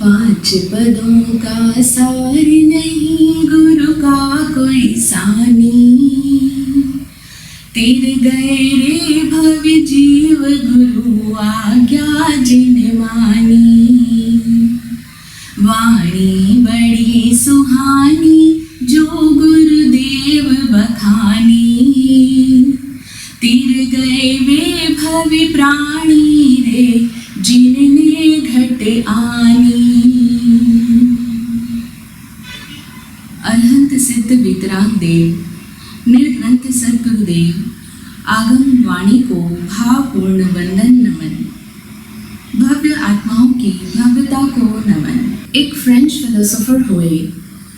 पांच पदों का सार नहीं गुरु का कोई सानी, तिर गए रे भव जीव गुरु आज्ञा जिन मानी। वाणी बड़ी सुहानी जो गुरुदेव बखानी, तिर गए वे भव प्राणी रे जिनने घट आनी। अरहंत सिद्ध वितराग देव निर्ग्रंथ सद्गुरुदेव आगम वाणी को भावपूर्ण वंदन नमन। भव्य आत्माओं की भव्यता को नमन। एक फ्रेंच फिलोसोफर हुए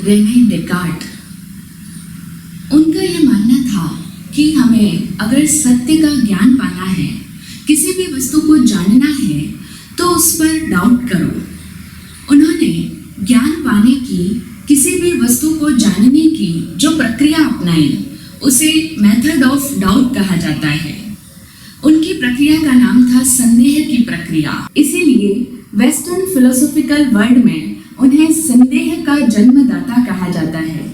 रेने डेकार्ट। उनका यह मानना था कि हमें अगर सत्य का ज्ञान पाना है, किसी भी वस्तु को जानना है, तो उस पर डाउट करो। उन्होंने ज्ञान पाने की, किसी भी वस्तु को जानने की जो प्रक्रिया अपनाई, उसे मेथड ऑफ डाउट कहा जाता है। उनकी प्रक्रिया का नाम था संदेह की प्रक्रिया। इसीलिए वेस्टर्न फिलोसॉफिकल वर्ल्ड में उन्हें संदेह का जन्मदाता कहा जाता है,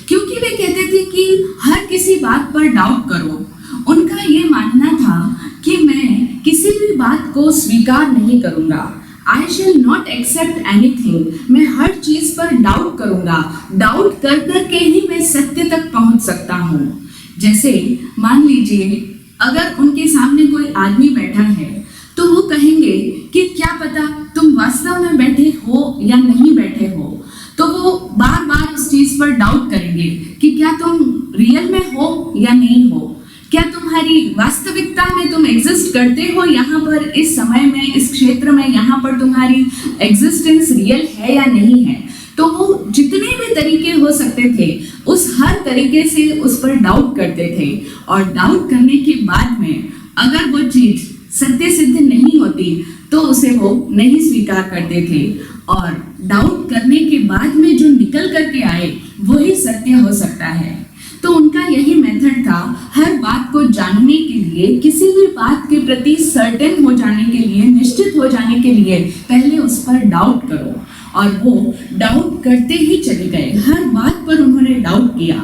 क्योंकि वे कहते थे कि हर किसी बात पर डाउट करो। उनका ये मानना था कि मैं किसी भी बात को स्वीकार नहीं करूंगा। I shall not accept anything। मैं हर चीज पर डाउट करूंगा। डाउट कर करके ही मैं सत्य तक पहुंच सकता हूँ। जैसे मान लीजिए अगर उनके सामने कोई आदमी बैठा है, तो वो कहेंगे कि क्या पता तुम वास्तव में बैठे हो या नहीं बैठे हो। तो वो बार बार उस चीज पर डाउट करेंगे कि क्या तुम रियल में हो या नहीं हो, क्या तुम्हारी वास्तविकता में तुम एग्जिस्ट करते हो यहाँ पर, इस समय में, इस क्षेत्र में, यहाँ पर तुम्हारी एग्जिस्टेंस रियल है या नहीं है। तो वो जितने भी तरीके हो सकते थे, उस हर तरीके से उस पर डाउट करते थे। और डाउट करने के बाद में अगर वो चीज सत्य सिद्ध नहीं होती तो उसे वो नहीं स्वीकार करते थे। और डाउट करने के बाद में जो निकल करके आए वही सत्य हो सकता है। तो उनका यही मेथड था, हर बात को जानने के लिए, किसी भी बात के प्रति सर्टेन हो जाने के लिए, निश्चित हो जाने के लिए पहले उस पर डाउट करो। और वो डाउट करते ही चले गए, हर बात पर उन्होंने डाउट किया।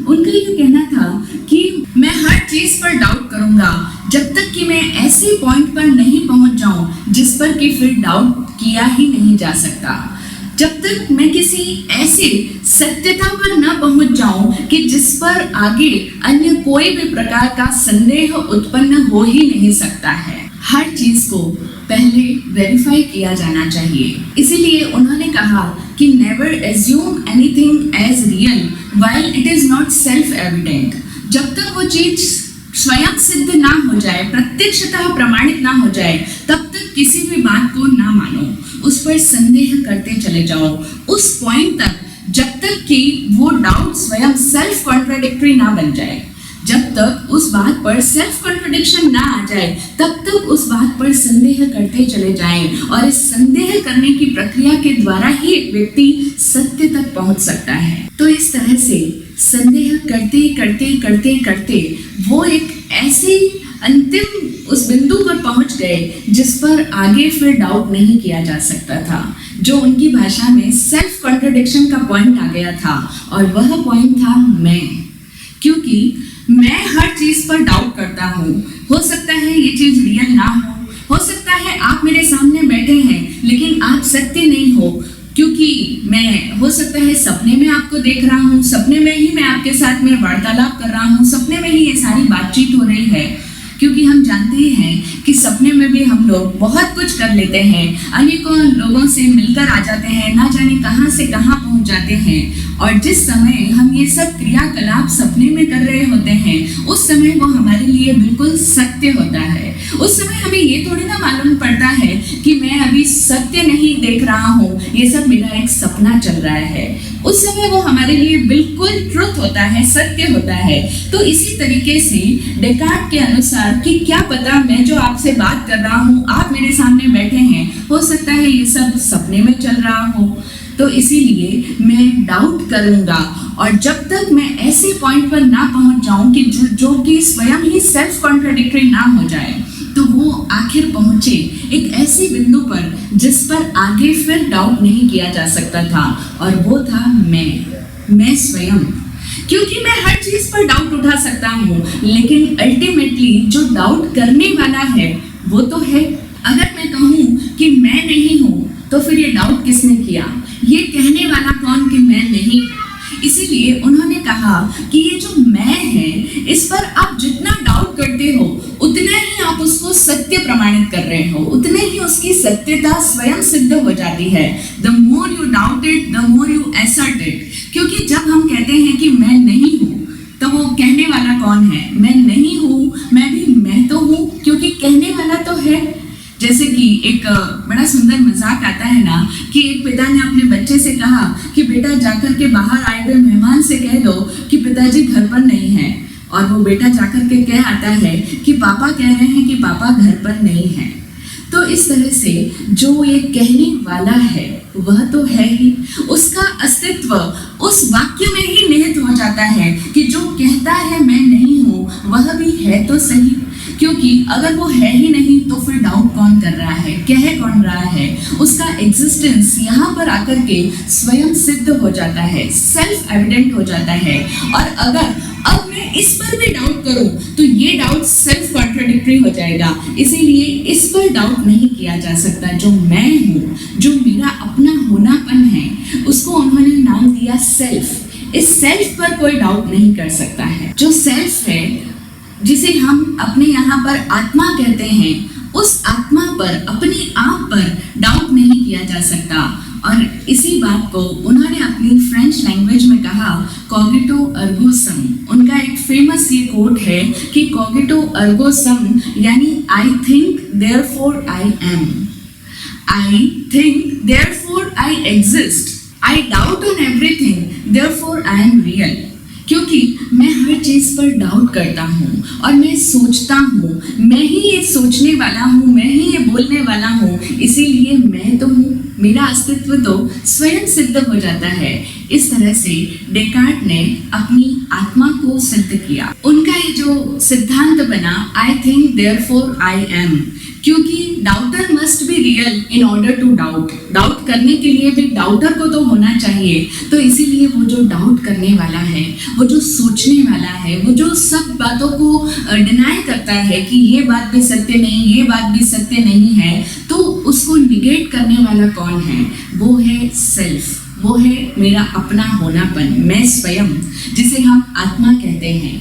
उनका ये कहना था कि मैं हर चीज पर डाउट करूंगा जब तक कि मैं ऐसे पॉइंट पर नहीं पहुंच जाऊं जिस पर कि फिर डाउट किया ही नहीं जा सकता। जब तक मैं किसी ऐसे सत्यता पर न पहुंच जाऊं कि जिस पर आगे अन्य कोई भी प्रकार का संदेह उत्पन्न हो ही नहीं सकता है। हर चीज को पहले वेरीफाई किया जाना चाहिए। इसीलिए उन्होंने कहा कि never assume anything as real while it is not self evident. जब तक वो चीज स्वयं सिद्ध ना हो जाए, प्रत्यक्षतः प्रमाणित ना हो जाए, तब तक किसी भी बात को ना मानो, उस पर संदेह करते चले जाओ उस पॉइंट तक, जब तक कि वो डाउट स्वयं सेल्फ कॉन्ट्राडिक्टरी ना बन जाए। जब तक उस बात पर सेल्फ कॉन्ट्रडिक्शन ना आ जाए, तब तक उस बात पर संदेह करते चले जाएं। और इस संदेह करने की प्रक्रिया के द्वारा ही एक व्यक्ति सत्य तक पहुंच सकता है। तो इस तरह से संदेह करते करते करते करते वो एक ऐसे अंतिम उस बिंदु पर पहुंच गए जिस पर आगे फिर डाउट नहीं किया जा सकता था, जो उनकी भाषा में सेल्फ कॉन्ट्रडिक्शन का पॉइंट आ गया था। और वह पॉइंट था मैं, क्योंकि मैं हर चीज पर डाउट करता हूँ। हो सकता है ये चीज रियल ना हो सकता है आप मेरे सामने बैठे हैं लेकिन आप सत्य नहीं हो, क्योंकि मैं हो सकता है सपने में आपको देख रहा हूँ, सपने में ही मैं आपके साथ में वार्तालाप कर रहा हूँ, सपने में ही ये सारी बातचीत हो रही है। क्योंकि हम जानते हैं कि सपने में भी हम लोग बहुत कुछ कर लेते हैं, अनेकों लोगों से मिलकर आ जाते हैं, ना जाने कहाँ से कहाँ पहुँच जाते हैं। और जिस समय हम ये सब क्रियाकलाप सपने में कर रहे होते हैं, उस समय वो हमारे लिए बिल्कुल सत्य होता है। उस समय हमें ये थोड़ी ना मालूम पड़ता है कि मैं अभी सत्य नहीं देख रहा हूँ, ये सब मेरा एक सपना चल रहा है। उस समय वो हमारे लिए बिल्कुल ट्रुथ होता है, सत्य होता है। तो इसी तरीके से डेकार्ट के अनुसार कि क्या पता मैं जो आपसे बात कर रहा हूँ, आप मेरे सामने बैठे हैं, हो सकता है ये सब सपने में चल रहा हो। तो इसीलिए मैं डाउट करूंगा, और जब तक मैं ऐसे पॉइंट पर ना पहुंच जाऊं कि जो कि स्वयं ही सेल्फ कॉन्ट्राडिक्टरी ना हो जाए, तो वो आखिर पहुंचे एक ऐसी बिंदु पर जिस पर आगे फिर डाउट नहीं किया जा सकता था, और वो था मैं स्वयं। क्योंकि मैं हर चीज पर डाउट उठा सकता हूँ, लेकिन अल्टीमेटली जो डाउट करने वाला है वो तो है। अगर मैं कहूँ कि मैं नहीं हूँ, तो फिर ये डाउट किसने किया? ये कहने वाला कौन कि मैं नहीं हूँ? इसीलिए उन्होंने कहा कि ये जो मैं है, इस पर आप जितना डाउट करते हो उतना ही आप उसको सत्य प्रमाणित कर रहे हो, उतने ही उसकी सत्यता स्वयं सिद्ध हो जाती है। The more you doubt it, the more you assert it. क्योंकि जब हम कहते हैं कि मैं नहीं हूँ, तो वो कहने वाला कौन है? मैं नहीं हूँ, मैं भी मैं तो हूँ, क्योंकि कहने वाला तो है। जैसे कि एक बड़ा सुंदर मजाक आता है ना, कि एक पिता ने अपने बच्चे से कहा कि बेटा जाकर के बाहर आए हुए मेहमान से कह दो कि पिताजी घर पर नहीं है। और वो बेटा जाकर के कह आता है कि पापा कह रहे हैं कि पापा घर पर नहीं है। तो इस तरह से जो ये कहने वाला है वह तो है ही, उसका अस्तित्व उस वाक्य में ही निहित हो जाता है कि जो कहता है मैं नहीं हूँ वह भी है तो सही। क्योंकि अगर वो है ही नहीं तो फिर डाउट कौन कर रहा है, कह कौन रहा है? उसका एग्जिस्टेंस यहाँ पर आकर के स्वयं सिद्ध हो जाता है, सेल्फ एविडेंट हो जाता है। और अगर अब मैं इस पर भी डाउट करूं तो ये डाउट सेल्फ कॉन्ट्राडिक्टरी हो जाएगा। इसीलिए इस पर डाउट नहीं किया जा सकता। जो मैं हूँ, जो मेरा अपना होनापन है, उसको उन्होंने नाम दिया सेल्फ। इस सेल्फ पर कोई डाउट नहीं कर सकता है। जो सेल्फ है, जिसे हम अपने यहाँ पर आत्मा कहते हैं, उस आत्मा पर, अपने आप पर डाउट नहीं किया जा सकता। और इसी बात को उन्होंने अपनी फ्रेंच लैंग्वेज में कहा, कॉगिटो अर्गो सम। उनका एक फेमस ये कोट है कि कॉगिटो अर्गो सम यानी आई think therefore I M, I think therefore I exist, I doubt on everything therefore I M real. क्योंकि मैं हर चीज पर डाउट करता हूँ और मैं सोचता हूँ, मैं ही ये सोचने वाला हूँ, मैं ही ये बोलने वाला हूँ, इसीलिए मैं तो हूँ, मेरा अस्तित्व तो स्वयं सिद्ध हो जाता है। इस तरह से डेकार्ट ने अपनी आत्मा को सिद्ध किया। उनका ये जो सिद्धांत बना, I think therefore I am, क्योंकि doubter must be real in order to doubt. Doubt करने के लिए भी डाउटर को तो होना चाहिए। तो इसीलिए वो जो डाउट करने वाला है, वो जो सोचने वाला है, वो जो सब बातों को डिनाई करता है कि ये बात भी सत्य नहीं, ये बात भी सत्य नहीं है, तो उसको निगेट करने वाला कौन है? वो है सेल्फ, वो है मेरा अपना होनापन, मैं स्वयं, जिसे हम आत्मा कहते हैं।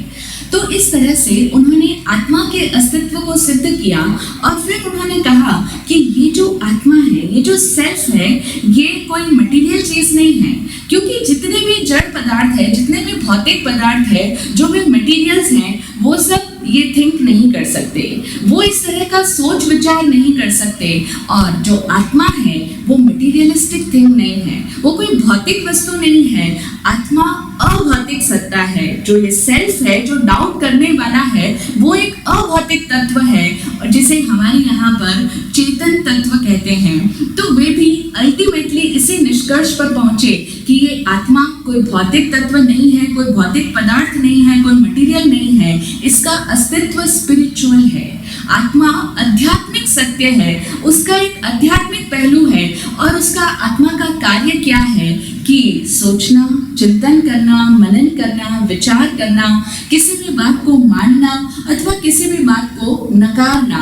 तो इस तरह से उन्होंने आत्मा के अस्तित्व को सिद्ध किया और फिर उन्होंने कहा कि ये जो आत्मा है, ये जो सेल्फ है, ये कोई मटेरियल चीज नहीं है। क्योंकि जितने भी जड़ पदार्थ है, जितने भी भौतिक पदार्थ है, जो भी मटेरियल्स हैं, वो सब ये थिंक नहीं कर सकते, वो इस तरह का सोच विचार नहीं कर सकते। और जो आत्मा है वो मटेरियलिस्टिक थिंग नहीं है, वो कोई भौतिक वस्तु नहीं है। आत्मा अभौतिक सत्ता है। जो ये सेल्फ है, जो डाउट करने वाला है, वो एक अभौतिक तत्व है, और जिसे हमारे यहाँ पर चेतन तत्व कहते हैं। तो वे भी अल्टीमेटली इसी निष्कर्ष पर पहुंचे कि ये आत्मा कोई भौतिक तत्व नहीं है, कोई भौतिक पदार्थ नहीं है, कोई मटेरियल नहीं है, इसका अस्तित्व स्पिरिचुअल है। आत्मा आध्यात्मिक सत्य है, उसका एक आध्यात्मिक पहलू है। और उसका आत्मा का कार्य क्या है कि सोचना, चिंतन करना, मनन करना, विचार करना, किसी भी बात को मानना अथवा किसी भी बात को नकारना,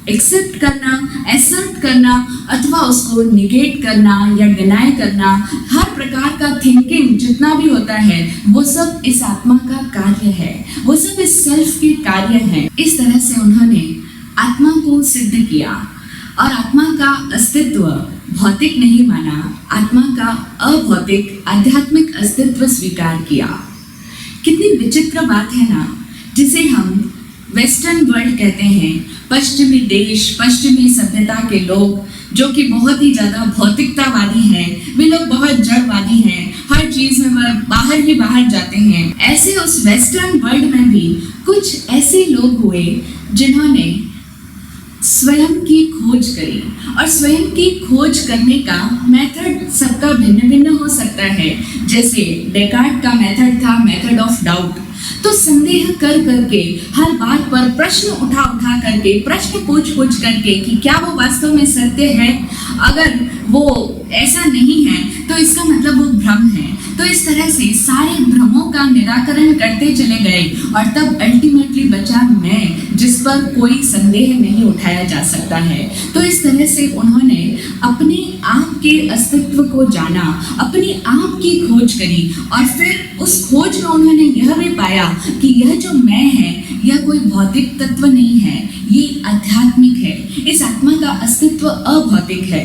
एक्सेप्ट करना, एसर्ट करना अथवा उसको निगेट करना या डिनाई करना, हर प्रकार का थिंकिंग जितना भी होता है वो सब इस आत्मा का कार्य है, वो सब इस सेल्फ के कार्य है। इस तरह से उन्होंने आत्मा को सिद्ध किया और आत्मा का अस्तित्व भौतिक नहीं माना, आत्मा का अभौतिक आध्यात्मिक अस्तित्व स्वीकार किया। कितनी विचित्र बात है ना, जिसे हम वेस्टर्न वर्ल्ड कहते हैं, पश्चिमी देश, पश्चिमी सभ्यता के लोग जो कि बहुत ही ज़्यादा भौतिकतावादी हैं, वे लोग बहुत जड़वादी हैं, हर चीज़ में वह बाहर ही बाहर जाते हैं। ऐसे उस वेस्टर्न वर्ल्ड में भी कुछ ऐसे लोग हुए जिन्होंने स्वयं की खोज करी। और स्वयं की खोज करने का मेथड सबका भिन्न भिन्न हो सकता है। जैसे डेकार्ट का मेथड था मेथड ऑफ डाउट। तो संदेह कर करके, हर बात पर प्रश्न उठा उठा करके, प्रश्न पूछ पूछ करके कि क्या वो वास्तव में सत्य है, अगर वो ऐसा नहीं है तो इसका मतलब वो भ्रम है। तो इस तरह से सारे भ्रमों का निराकरण करते चले गए और तब अल्टीमेटली बचा मैं, जिस पर कोई संदेह नहीं उठाया जा सकता है। तो इस तरह से उन्होंने अपने आप के अस्तित्व को जाना, अपनी आप की खोज करी और फिर उस खोज में उन्होंने यह भी पाया कि यह जो मैं है यह कोई भौतिक तत्व नहीं है, ये आध्यात्मिक है। इस आत्मा का अस्तित्व अभौतिक है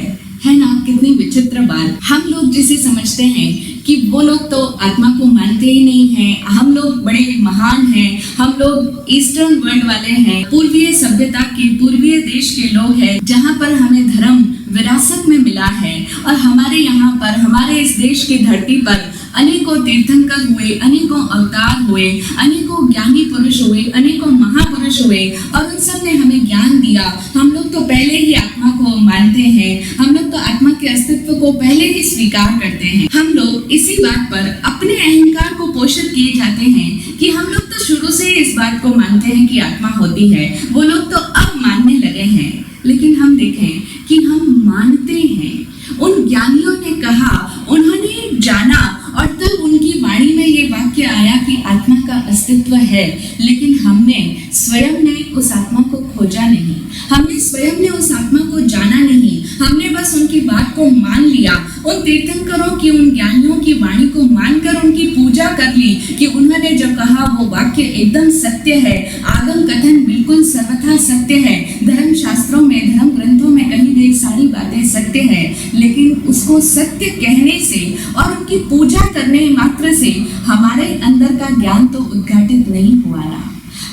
ना। कितनी विचित्र बात। हम लोग जिसे समझते हैं कि वो लोग तो आत्मा को मानते ही नहीं हैं, हम लोग बड़े महान हैं, हम लोग ईस्टर्न वर्ल्ड वाले हैं, पूर्वीय सभ्यता के, पूर्वीय देश के लोग हैं, जहाँ पर हमें धर्म विरासत में मिला है और हमारे यहाँ पर, हमारे इस देश की धरती पर अनेकों तीर्थंकर हुए, अनेकों अवतार हुए, अनेकों ज्ञानी पुरुष हुए, अनेकों महापुरुष हुए और उन सब ने हमें ज्ञान दिया। हम लोग तो पहले ही आत्मा को मानते हैं, हम लोग तो आत्मा के अस्तित्व को पहले ही स्वीकार करते हैं। हम लोग इसी बात पर अपने अहंकार को पोषित किए जाते हैं कि हम लोग तो शुरू से ही इस बात को मानते हैं कि आत्मा होती है, वो लोग तो अब मानने लगे हैं। लेकिन हम देखें कि हम मानते हैं। उन ज्ञानियों ने कहा, उन्होंने जाना और तब उनकी वाणी में ये वाक्य आया कि आत्मा का अस्तित्व है, लेकिन हमने स्वयं ने उस आत्मा को खोजा नहीं, हमने स्वयं ने उस आत्मा को जाना नहीं, हमने बस उनकी बात को मान लिया। उन तीर्थंकरों की, उन ज्ञानियों की वाणी को मानकर उनकी पूजा कर ली कि उन्होंने जो कहा वो वाक्य एकदम सत्य है, आगम कथन बिल्कुल सर्वथा सत्य है, धर्म शास्त्रों में, धर्म ग्रंथों में कही गई सारी बातें सत्य है। लेकिन उसको सत्य कहने से और उनकी पूजा करने मात्र से हमारे अंदर का ज्ञान तो उद्घाटित नहीं हुआ ना।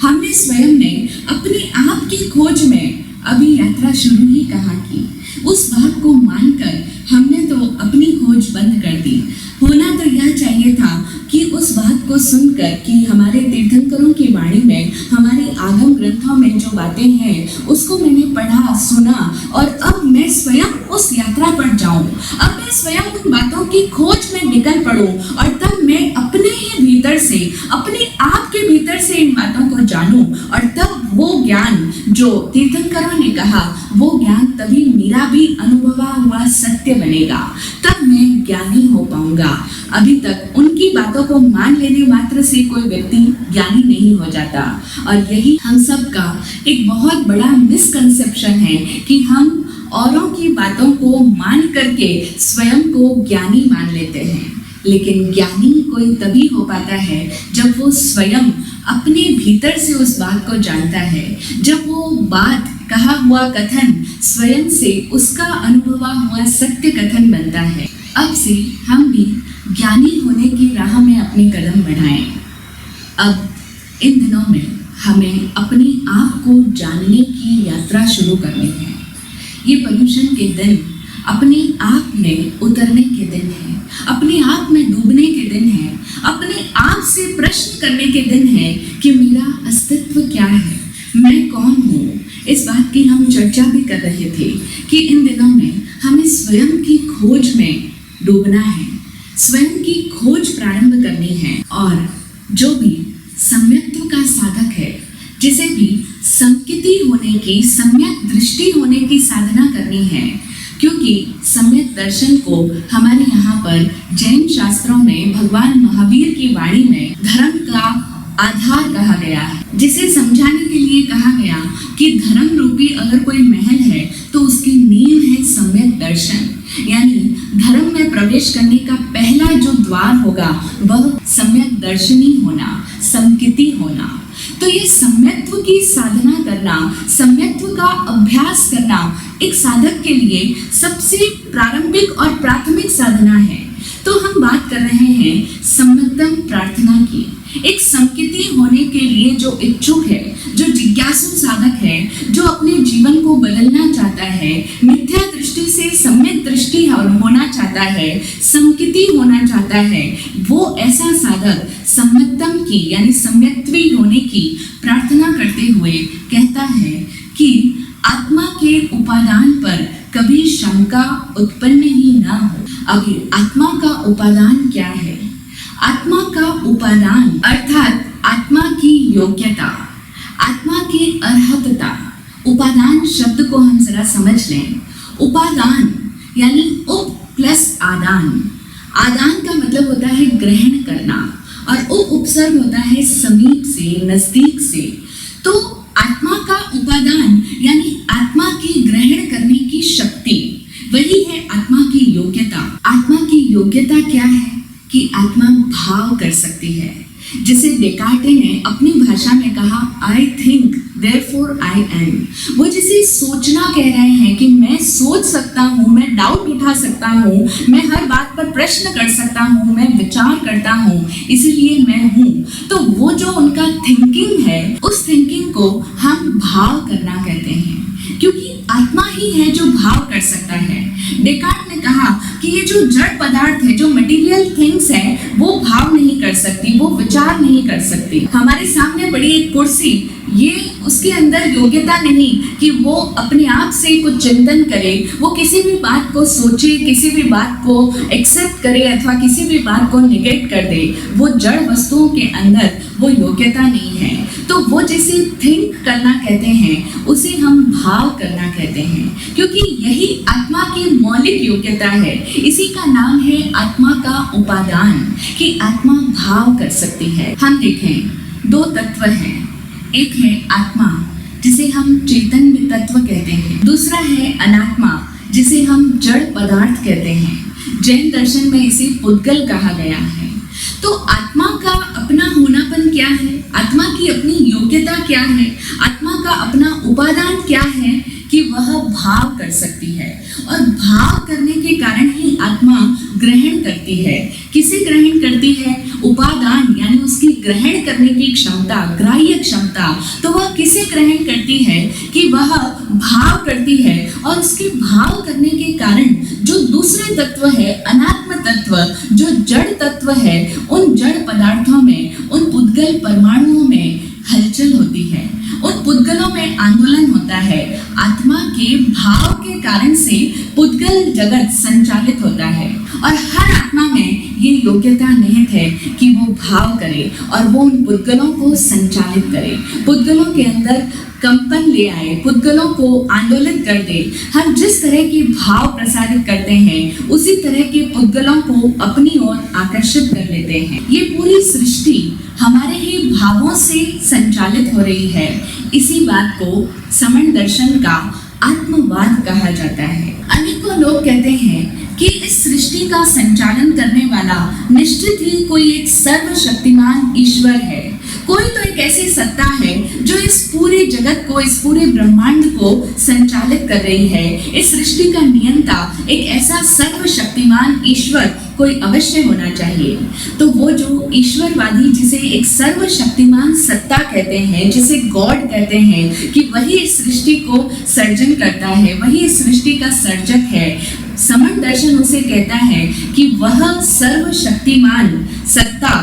हमने स्वयं ने अपने आप की खोज में अभी यात्रा शुरू ही कहाँ की। उस बात को मानकर हमने तो अपनी खोज बंद कर दी। होना तो यह चाहिए था कि उस बात को सुनकर कि हमारे तीर्थंकरों की वाणी में, हमारे आगम ग्रंथों में जो बातें हैं उसको मैंने पढ़ा, सुना और अब मैं स्वयं उस यात्रा पर जाऊं, अब मैं स्वयं उन बातों की खोज में निकल पड़ूं और तब मैं अपने ही भीतर से, अपने आप के भीतर से इन बातों को जानूं और तब वो ज्ञान जो तीर्थंकरों ने कहा, वो ज्ञान तभी मेरा भी अनुभवा हुआ सत्य बनेगा, तब मैं ज्ञानी हो पाऊंगा। अभी तक उनकी बातों को मान लेने मात्र से कोई व्यक्ति ज्ञानी नहीं हो जाता। और यही हम सब का एक बहुत बड़ा मिसकंसेप्शन है कि हम औरों की बातों को मान करके स्वयं को ज्ञानी मान लेते हैं। लेकिन ज्ञानी कोई तभी हो पाता है जब वो स्वयं अपने भीतर से उस बात को जानता है, जब वो बात, कहा हुआ कथन स्वयं से उसका अनुभवा हुआ सत्य कथन बनता है। अब से हम भी ज्ञानी होने की राह में अपने कदम बढ़ाएं। अब इन दिनों में हमें अपने आप को जानने की यात्रा शुरू करनी है। ये पर्यूषण के दिन अपने आप में उतरने के दिन है, अपने आप में डूबने के दिन है, अपने आप से प्रश्न करने के दिन है कि मेरा अस्तित्व क्या है, मैं कौन हूँ। इस बात की हम चर्चा भी कर रहे थे कि इन दिनों में हमें स्वयं की खोज में डूबना है, स्वयं की खोज प्रारंभ करनी है और जो भी सम्यक्त्व का साधक है, जिसे भी संकिति होने की, सम्यक दृष्टि होने की साधना करनी है, क्योंकि सम्यक दर्शन को हमारे यहाँ पर जैन शास्त्रों में भगवान महावीर की वाणी में धर्म का आधार कहा गया है, जिसे समझाने के लिए कहा गया कि धर्म रूपी अगर कोई महल है तो उसकी नींव है सम्यक दर्शन, यानी धर्म में प्रवेश करने का पहला जो द्वार होगा वह सम्यक दर्शनी होना, संकिति होना। तो ये सम्यक्त्व की साधना करना, सम्यक्त्व का अभ्यास करना एक साधक के लिए सबसे प्रारंभिक और प्राथमिक साधना है। तो हम बात कर रहे हैं सम्यक्तम प्रार्थना की। एक संकिति होने के लिए जो इच्छुक है, जो जिज्ञासु साधक है, जो अपने जीवन को बदलना चाहता है, मिथ्या दृष्टि से सम्यक दृष्टि होना चाहता है, संकिति होना चाहता है, वो ऐसा साधक सम्यक्तम की यानी सम्यक्त्वी होने की प्रार्थना करते हुए कहता है कि आत्मा के उपादान पर कभी शंका उत्पन्न ही ना हो। अभी आत्मा का उपादान क्या है? आत्मा का उपादान अर्थात आत्मा की योग्यता, आत्मा की अर्हतता। उपादान शब्द को हम जरा समझ लें। उपादान यानी उप प्लस आदान। आदान का मतलब होता है ग्रहण करना और उप उपसर्ग होता है समीप से, नजदीक से। तो आत्मा का उपादान यानी आत्मा की ग्रहण करने की शक्ति, वही है आत्मा की योग्यता। आत्मा की योग्यता क्या है? कि आत्मा भाव कर सकती है। जिसे डेकार्टे ने अपनी भाषा में कहा, आई थिंक देयरफॉर आई एम। वो जिसे सोचना कह रहे हैं कि मैं सोच सकता हूँ, मैं डाउट उठा सकता हूँ, मैं हर बात पर प्रश्न कर सकता हूँ, मैं विचार करता हूँ, इसीलिए मैं हूँ। तो वो जो उनका थिंकिंग है, उस थिंकिंग को हम भाव करना कहते हैं, क्योंकि आत्मा ही है जो भाव कर सकता है। डेकार्ट ने कहा कि ये जो जड़ पदार्थ है, जो मटेरियल थिंग्स है, वो भाव नहीं कर सकती, वो विचार नहीं कर सकती। हमारे सामने पड़ी एक कुर्सी, ये उसके अंदर योग्यता नहीं कि वो अपने आप से कुछ चिंतन करे, वो किसी भी बात को सोचे, किसी भी बात को एक्सेप्ट करे अथवा किसी भी बात को निगेट कर दे। वो जड़ वस्तुओं के अंदर वो योग्यता नहीं है। तो वो जिसे थिंक करना कहते हैं, उसे हम भाव करना कहते हैं, क्योंकि यही आत्मा की मौलिक योग्यता है। इसी का नाम है आत्मा का उपादान, कि आत्मा भाव कर सकती है। हम देखें, दो तत्व हैं। एक है आत्मा, जिसे हम चैतन्य तत्व कहते हैं। दूसरा है अनात्मा, जिसे हम जड़ पदार्थ कहते हैं। जैन दर्शन में इसे पुद्गल कहा गया है। तो आत्मा का अपना होनापन क्या है? आत्मा की अपनी योग्यता क्या है? आत्मा का अपना उपादान क्या है? कि वह भाव कर सकती है, और भाव करने के कारण ही आत्मा ग्रहण करती है। किसे ग्रहण करती है? उपादान यानी उसकी ग्रहण करने की क्षमता, ग्राह्य क्षमता। तो वह किसे ग्रहण करती है? कि वह भाव करती है, और उसके भाव करने के कारण जो दूसरे तत्व है, अनात्म तत्व, जो जड़ तत्व है, उन जड़ पदार्थों में, उन पुद्गल परमाणुओं में हलचल होती है, उन पुद्गलों में आंदोलन होता है। आत्मा के भाव के कारण से पुद्गल जगत संचालित होता है, और हर आत्मा में ये योग्यता निहित है कि वो भाव करे और वो उन पुद्गलों को संचालित करे, पुद्गलों के अंदर कंपन ले आए, पुद्गलों को आंदोलित कर दे। हम जिस तरह के भाव प्रसारित करते हैं, उसी तरह के पुद्गलों को अपनी ओर आकर्षित कर लेते हैं। ये पूरी सृष्टि हमारे ही भावों से संचालित हो रही है। इसी बात को समण दर्शन का आत्मवाद कहा जाता है। अनेकों लोग कहते हैं कि इस सृष्टि का संचालन करने वाला निश्चित ही कोई एक सर्वशक्तिमान ईश्वर है। कोई तो एक ऐसी सत्ता है जो इस पूरे जगत को, इस पूरे ब्रह्मांड को संचालित कर रही है। इस सृष्टि का नियंता एक ऐसा सर्वशक्तिमान ईश्वर कोई अवश्य होना चाहिए। तो वो जो ईश्वरवादी, जिसे एक सर्वशक्तिमान सत्ता कहते हैं, जिसे गॉड कहते हैं, कि वही इस सृष्टि को सर्जन करता है, वही इस सृष्टि का सर्जक है। समण दर्शन उसे कहता है कि वह सर्वशक्तिमान सत्ता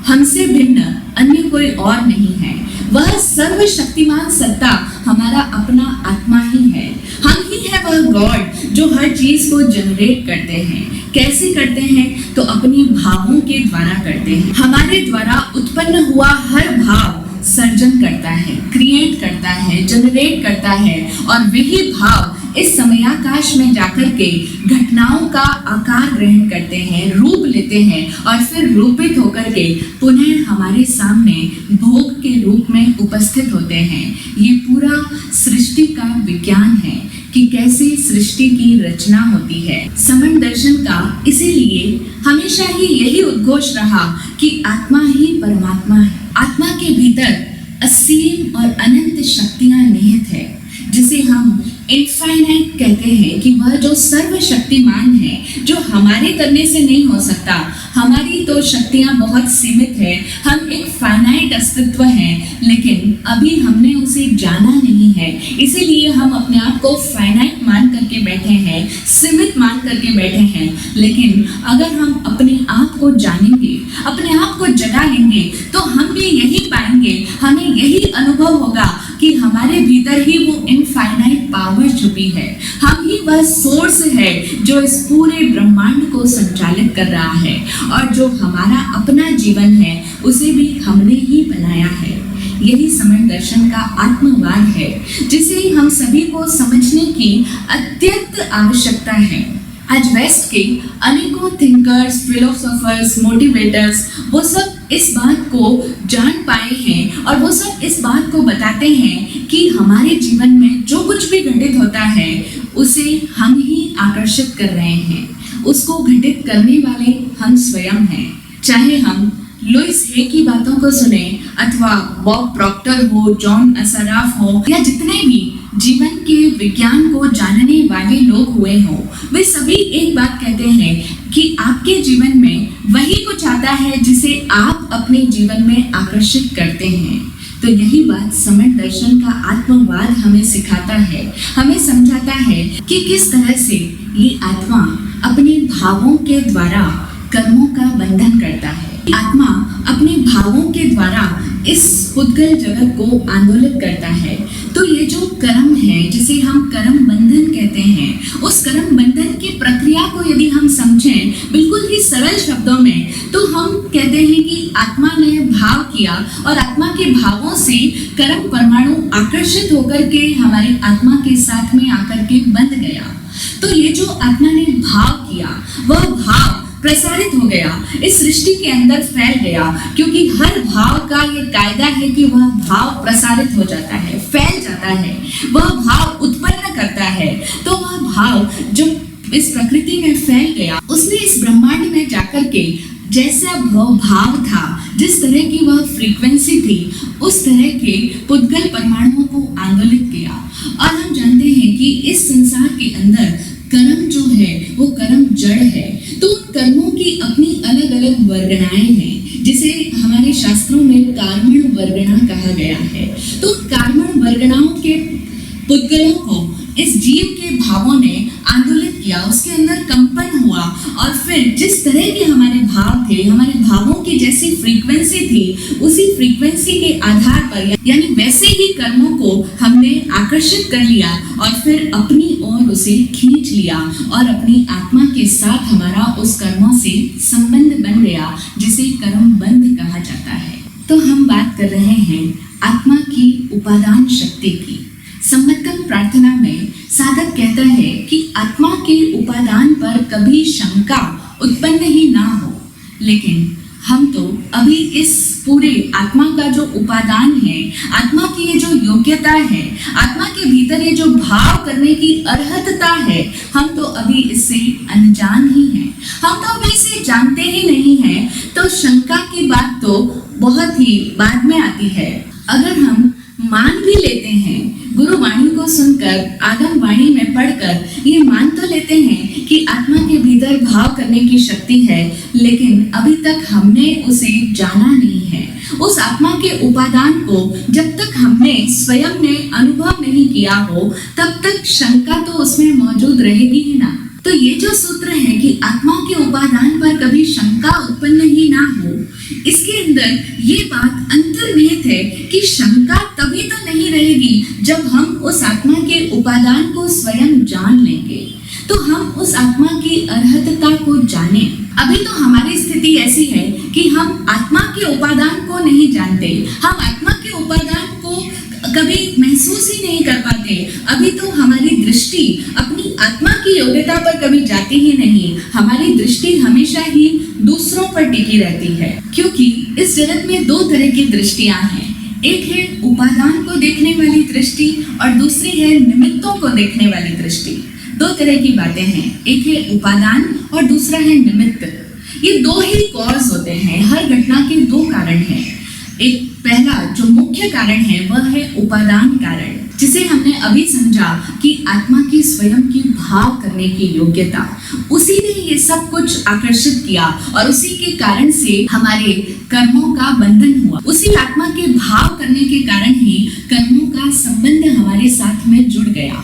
हमसे भिन्न अन्य कोई और नहीं है। वह सर्वशक्तिमान सत्ता हमारा अपना आत्मा ही है। हम ही है वह गॉड जो हर चीज को जनरेट करते हैं। कैसे करते हैं? तो अपनी भावों के द्वारा करते हैं। हमारे द्वारा उत्पन्न हुआ हर भाव सर्जन करता है, क्रिएट करता है, जनरेट करता है, और वही भाव इस समयाकाश में जाकर के घटनाओं का आकार ग्रहण करते हैं, रूप लेते हैं, और फिर रूपित होकर के पुनः हमारे सामने भोग के रूप में उपस्थित होते हैं। ये पूरा सृष्टि का विज्ञान है कि कैसे सृष्टि की रचना होती है। समण दर्शन का इसीलिए हमेशा ही यही उद्घोष रहा कि आत्मा ही परमात्मा है। आत्मा के भीतर असीम और अनंत शक्तियां निहित है, जिसे हम इनफाइनाइट कहते हैं, कि वह जो सर्वशक्तिमान है, जो हमारे करने से नहीं हो सकता। हमारी तो शक्तियां बहुत सीमित है, हम एक फाइनाइट अस्तित्व हैं, लेकिन अभी हमने उसे जाना नहीं है, इसीलिए हम अपने आप को फाइनाइट मान करके बैठे हैं, सीमित मान करके बैठे हैं। लेकिन अगर हम अपने आप को जानेंगे, अपने आप को जगा लेंगे, तो हम भी यही पाएंगे, हमें यही अनुभव होगा कि हमारे भीतर ही वो इनफाइनाइट पावर छुपी है। हम ही वह सोर्स है जो इस पूरे ब्रह्मांड को संचालित कर रहा है। और जो हमारा अपना जीवन है उसे भी हमने ही बनाया है। यही समण दर्शन का आत्मवाद है जिसे हम सभी को समझने की अत्यंत आवश्यकता है। आज वेस्ट के अनेकों थिंकर्स, फिलोसोफर्स, मोटिवेटर्स वो सब इस बात को जान पाए हैं और वो सब इस बात को बताते हैं कि हमारे जीवन में जो कुछ भी घटित होता है उसे हम ही आकर्षित कर रहे हैं। उसको घटित करने वाले हम स्वयं हैं। चाहे हम लुइस हे की बातों को सुने अथवा बॉब प्रॉक्टर हो, जॉन असराफ हो या जितने भी जीवन के विज्ञान को जानने वाले लोग हुए हों, वे सभी एक बात कहते हैं कि आपके जीवन में वही कुछ आता है जिसे आप अपने जीवन में आकर्षित करते हैं। तो यही बात समण दर्शन का आत्मवाद हमें सिखाता है, हमें समझाता है कि किस तरह से ये आत्मा अपने भावों के द्वारा कर्मों का बंधन करता है। आत्मा अपने भावों के द्वारा इस पुद्गल जगत को आंदोलित करता है। तो ये जो कर्म है जिसे हम कर्म बंधन कहते हैं, उस कर्म बंधन की प्रक्रिया को यदि हम समझें बिल्कुल ही सरल शब्दों में, तो हम कहते हैं कि आत्मा ने भाव किया और आत्मा के भावों से कर्म परमाणु आकर्षित होकर के हमारी आत्मा के साथ में आकर के बंध गया। तो ये जो आत्मा ने भाव किया वह भाव प्रसारित हो गया, इस सृष्टि के अंदर फैल गया, क्योंकि हर भाव का ये कायदा है कि वह भाव प्रसारित हो जाता है, फैल जाता है, वह भाव उत्पन्न करता है। तो वह भाव जो इस प्रकृति में फैल गया, उसने इस ब्रह्मांड में जाकर के जैसा भाव था, जिस तरह की वह फ्रीक्वेंसी थी, उस तरह के पुद्गल परमाणुओं को आंदोलित किया। और हम जानते हैं कि इस संसार के अंदर कर्म जो है वो कर्म जड़ है। तो कर्मों की अपनी अलग अलग वर्गणाएं हैं, जिसे हमारे शास्त्रों में कार्मण वर्गणा कहा गया है। तो कार्मण वर्गणाओं के पुद्गलों को इस जीव के भावों ने आंदोलित किया, उसके अंदर कंपन हुआ और फिर जिस तरह के हमारे भाव थे, हमारे भावों की जैसी फ्रीक्वेंसी थी, उसी फ्रीक्वेंसी के आधार पर यानी वैसे ही कर्मों को हमने आकर्षित कर लिया और फिर अपनी ओर उसे खींच लिया और अपनी आत्मा के साथ हमारा उस कर्मों से संबंध बन गया, जिसे कर्म बंध कहा जाता है। तो हम बात कर रहे हैं आत्मा की उपादान शक्ति की। सम्मतम प्रार्थना में साधक कहता है कि आत्मा के उपादान पर कभी शंका उत्पन्न ही ना हो। लेकिन हम तो अभी इस पूरे आत्मा का जो उपादान है, आत्मा की ये जो योग्यता है, आत्मा के भीतर ये जो भाव करने की अर्हतता है, हम तो अभी इससे अनजान ही हैं। हम तो अभी इसे जानते ही नहीं हैं। तो शंका की बात तो बहुत ही बाद में आती है। अगर हम मान भी लेते हैं, गुरु वाणी को सुनकर, आगम वाणी में पढ़कर ये मान तो लेते हैं कि आत्मा के भीतर भाव करने की शक्ति है, लेकिन अभी तक हमने उसे जाना नहीं है। उस आत्मा के उपादान को जब तक हमने स्वयं ने अनुभव नहीं किया हो, तब तक शंका तो उसमें मौजूद रहेगी ही ना। तो ये जो सूत्र है कि आत्मा के उपादान पर कभी शंका उत्पन्न ही ना हो, इसके अंदर ये बात अंतर्निहित है कि शंका तभी तो नहीं रहेगी जब हम उस आत्मा के उपादान को स्वयं जान लेंगे। तो हम उस आत्मा की अर्हतता को जाने। अभी तो हमारी स्थिति ऐसी है कि हम आत्मा के उपादान को नहीं जानते, हम आत्मा के उपादान को कभी महसूस ही नहीं कर पाते। अभी तो हमारी दृष्टि अपनी आत्मा की योग्यता पर कभी जाती ही नहीं। हमारी दृष्टि हमेशा ही दूसरों पर टिकी रहती है, क्योंकि इस जगत में दो तरह की दृष्टियां हैं। एक है उपादान को देखने वाली दृष्टि और दूसरी है निमित्तों को देखने वाली दृष्टि। दो तरह की बातें हैं, एक है उपादान और दूसरा है निमित्त। ये दो ही कॉज होते हैं, हर घटना के दो कारण हैं। एक पहला जो मुख्य कारण है वह है उपादान कारण, जिसे हमने अभी समझा कि आत्मा की स्वयं की भाव करने की योग्यता, उसी ने ये सब कुछ आकर्षित किया और उसी के कारण से हमारे कर्मों का बंधन हुआ। उसी आत्मा के भाव करने के कारण ही कर्मों का संबंध हमारे साथ में जुड़ गया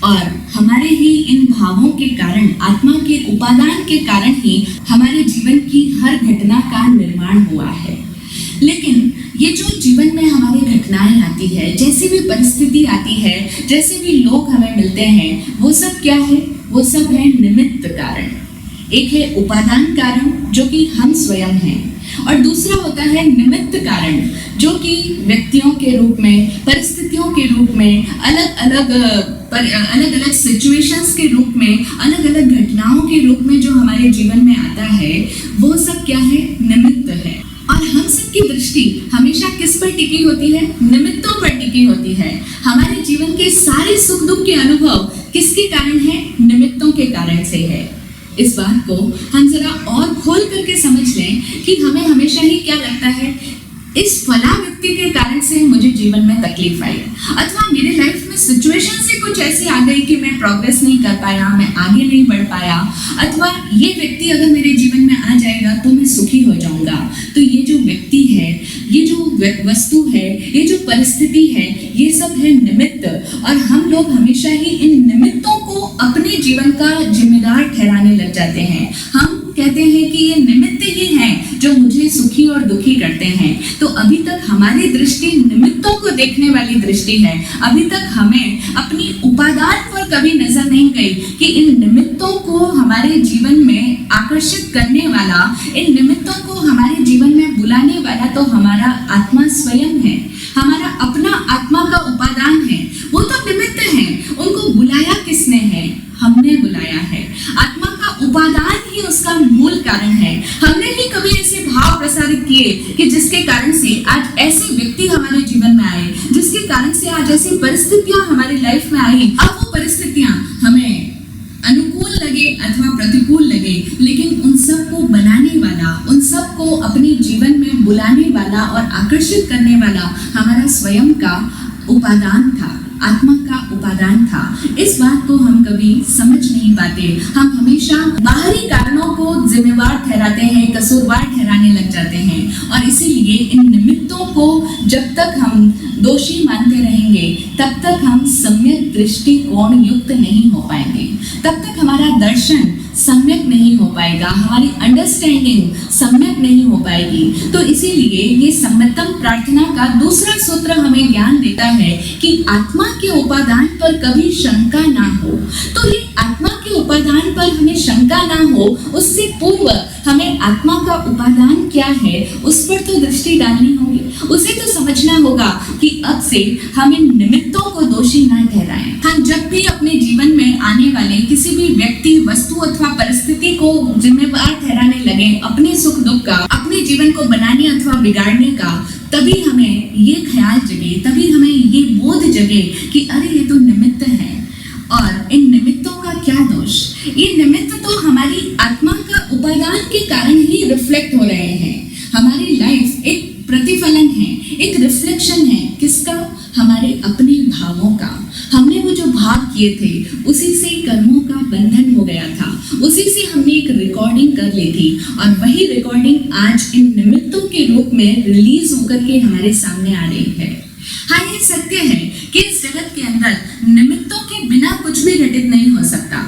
और हमारे ही इन भावों के कारण, आत्मा के उपादान के कारण ही हमारे जीवन की हर घटना का निर्माण हुआ है। लेकिन ये जो जीवन में हमारी घटनाएं आती है, जैसी भी परिस्थिति आती है, जैसे भी लोग हमें मिलते हैं, वो सब क्या है? वो सब है निमित्त कारण। एक है उपादान कारण जो कि हम स्वयं हैं, और दूसरा होता है निमित्त कारण जो कि व्यक्तियों के रूप में, परिस्थितियों के रूप में, अलग अलग सिचुएशंस के रूप में, अलग अलग घटनाओं के रूप में जो हमारे जीवन में आता है, वो सब क्या है? निमित्त है। और हम सब की दृष्टि हमेशा किस पर टिकी होती है? निमित्तों पर टिकी होती है। हमारे जीवन के सारे सुख दुख के अनुभव किसके कारण है? निमित्तों के कारण से है। इस बात को हम जरा और खोल करके समझ लें कि हमें हमेशा ही क्या लगता है, इस फला व्यक्ति के कारण से मुझे जीवन में तकलीफ आई, अथवा मेरे लाइफ में सिचुएशन से कुछ ऐसी आ गई कि मैं प्रोग्रेस नहीं कर पाया, मैं आगे नहीं बढ़ पाया, अथवा ये व्यक्ति अगर मेरे जीवन में आ जाएगा तो मैं सुखी हो जाऊंगा। तो ये जो व्यक्ति है, ये जो वस्तु है, ये जो परिस्थिति है, ये सब है निमित्त। और हम लोग हमेशा ही इन निमित्तों को अपने जीवन का जिम्मेदार ठहराने लग जाते हैं। हम कहते हैं कि ये निमित्त ही हैं जो मुझे सुखी और दुखी करते हैं। तो अभी तक हमारी दृष्टि निमित्तों को देखने वाली दृष्टि है। अभी तक हमें अपनी उपादान पर कभी नजर नहीं गई कि इन निमित्तों को हमारे जीवन में आकर्षित करने वाला, इन निमित्तों को हमारे जीवन में बुलाने वाला तो हमारा आत्मा स्वयं है। हमारा अपना आत्मा का उपादान है, वो तो निमित्त है। उनको बुलाया किसने है? हमने बुलाया है। आत्मा का उपादान ही उसका मूल कारण है। हमने ही कभी ऐसे भाव प्रसारित किए कि जिसके कारण से आज ऐसे व्यक्ति हमारे जीवन में आए, जिसके कारण से आज ऐसी परिस्थितियां हमारी लाइफ में आई। अब वो परिस्थितियां हमें अनुकूल लगे अथवा प्रतिकूल लगे, लेकिन उन सब को बनाने वाला, उन सब को अपने जीवन में बुलाने वाला और आकर्षित करने वाला हमारा स्वयं का उपादान था, आत्मा का उपादान था। इस बात को हम कभी समझ नहीं पाते। हम हमेशा बाहरी कारणों को जिम्मेवार ठहराते हैं, कसूरवार ठहराने लग जाते हैं। और इसीलिए इन निमित्तों को जब तक हम दोषी मानते रहेंगे, तब तक हम सम्यक दृष्टिकोण युक्त नहीं हो पाएंगे, तब तक हमारा दर्शन सम्यक नहीं हो पाएगा, हमारी अंडरस्टैंडिंग सम्यक नहीं हो पाएगी। तो इसीलिए ये सम्मतम प्रार्थना का दूसरा सूत्र हमें ज्ञान देता है कि आत्मा के उपादान पर कभी शंका ना हो। तो ये आत्मा के उपादान पर हमें शंका ना हो, उससे पूर्व हमें आत्मा का उपादान क्या है उस पर तो दृष्टि डालनी होगी। उसे तो समझना होगा कि अब से हम इन निमित्तों को दोषी ना ठहराएं। हम जब भी अपने जीवन में आने वाले किसी भी व्यक्ति, वस्तु अथवा परिस्थिति को जिम्मेवार ठहराने लगे अपने सुख दुख का, अपने जीवन को बनाने अथवा बिगाड़ने का, तभी हमें ये ख्याल जगे, तभी हमें ये बोध जगे कि अरे ये तो निमित्त है। और इन निमित्तों का क्या दोष? ये निमित्त तो हमारी आत्मा का उपादान के कारण ही रिफ्लेक्ट हो रहे हैं। हमारी लाइफ एक प्रतिफलन है, एक रिफ्लेक्शन है। किसका? हमारे अपने भावों का। हमने वो जो भाव किए थे उसी से कर्मों का बंधन हो गया था, उसी से हमने एक रिकॉर्डिंग कर ली थी, और वही रिकॉर्डिंग आज इन निमित्तों के रूप में रिलीज होकर के हमारे सामने आ रही है। हाँ, ये सत्य है कि इस जगत के अंदर निमित्तों के बिना कुछ भी घटित नहीं हो सकता।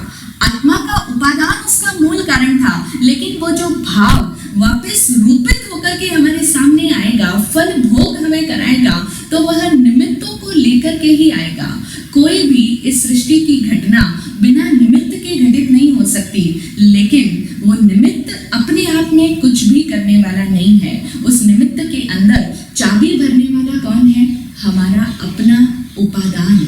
आत्मा का उपादान उसका मूल कारण था, लेकिन वो जो भाव वापस रूपित होकर के हमारे सामने आएगा, फल भोग हमें कराएगा, तो वह निमित्तों को लेकर के ही आएगा। कोई भी इस सृष्टि की घटना बिना निमित्त के घटित नहीं हो सकती, लेकिन वो निमित्त अपने आप में कुछ भी करने वाला नहीं है। उस निमित्त के अंदर चाबी भरने वाला कौन है? हमारा अपना उपादान,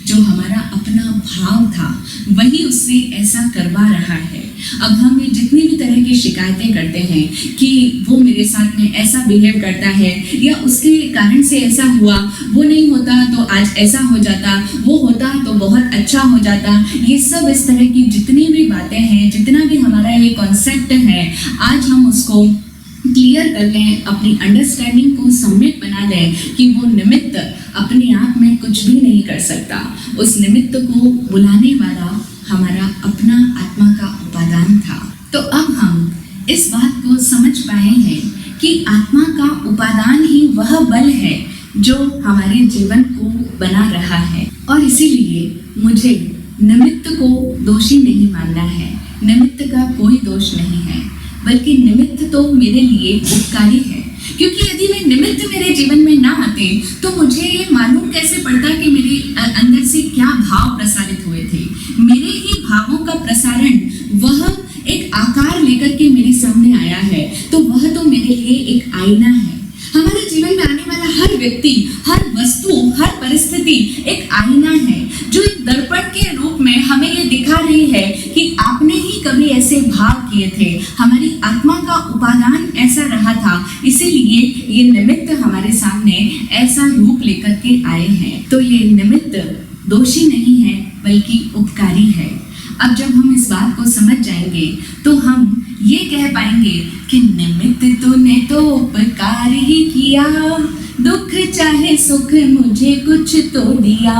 जो हमारा अपना भाव था, वही उससे ऐसा करवा रहा है। अब हम ये जितनी भी तरह की शिकायतें करते हैं कि वो मेरे साथ में ऐसा बिहेव करता है, या उसके कारण से ऐसा हुआ, वो नहीं होता तो आज ऐसा हो जाता, वो होता तो बहुत अच्छा हो जाता, ये सब इस तरह की जितनी भी बातें हैं, जितना भी हमारा ये कॉन्सेप्ट है, आज हम उसको क्लियर कर लें, अपनी अंडरस्टैंडिंग को सम्यक बना लें कि वो निमित्त अपने आप में कुछ भी नहीं कर सकता। उस निमित्त को बुलाने वाला हमारा अपना आत्मा का उपादान था। तो अब हम इस बात को समझ पाए हैं कि आत्मा का उपादान ही वह बल है जो हमारे जीवन को बना रहा है, और इसीलिए मुझे निमित्त को दोषी नहीं मानना है। निमित्त का कोई दोष नहीं है, बल्कि निमित्त तो मेरे लिए उपकारी है। क्योंकि यदि वे निमित्त मेरे जीवन में ना आते तो मुझे ये मालूम कैसे पड़ता कि मेरे अंदर से क्या भाव प्रसारित हुए थे। मेरे ही भावों का प्रसारण वह एक आकार लेकर के मेरे सामने आया है, तो वह तो मेरे लिए एक आईना है। हमारे जीवन में आने वाला हर व्यक्ति, हर वस्तु, हर परिस्थिति एक आईना है, जो एक दर्पण के रूप में हमें ये दिखा रही है कि आपने ही कभी ऐसे भाव किए थे, हमारी आत्मा का उपादान ऐसा रहा था, इसीलिए ये निमित्त हमारे सामने ऐसा रूप लेकर के आए हैं। तो ये निमित्त दोषी नहीं है, बल्कि उपकारी है। अब जब हम इस बात को समझ जाएंगे तो हम ये कह पाएंगे कि निमित्त तूने तो उपकार ही किया, दुख चाहे सुख मुझे कुछ तो दिया।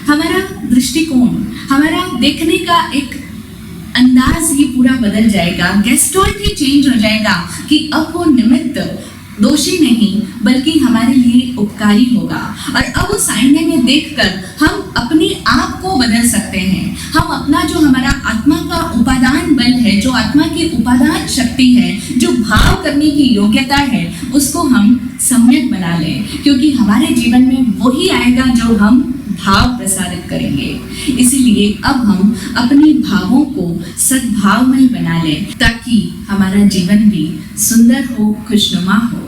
हमारा दृष्टिकोण, हमारा देखने का एक अंदाज ही पूरा बदल जाएगा, गेस्टोट ही चेंज हो जाएगा कि अब वो निमित्त दोषी नहीं बल्कि हमारे लिए उपकारी होगा। और अब उस आईने में देखकर हम अपने आप को बदल सकते हैं। हम अपना जो हमारा आत्मा का उपादान बल है, जो आत्मा की उपादान शक्ति है, जो भाव करने की योग्यता है, उसको हम सम्यक बना लें, क्योंकि हमारे जीवन में वही आएगा जो हम भाव प्रसारित करेंगे। इसीलिए अब हम अपने भावों को सद्भावमय बना लें, ताकि हमारा जीवन भी सुंदर हो, खुशनुमा हो।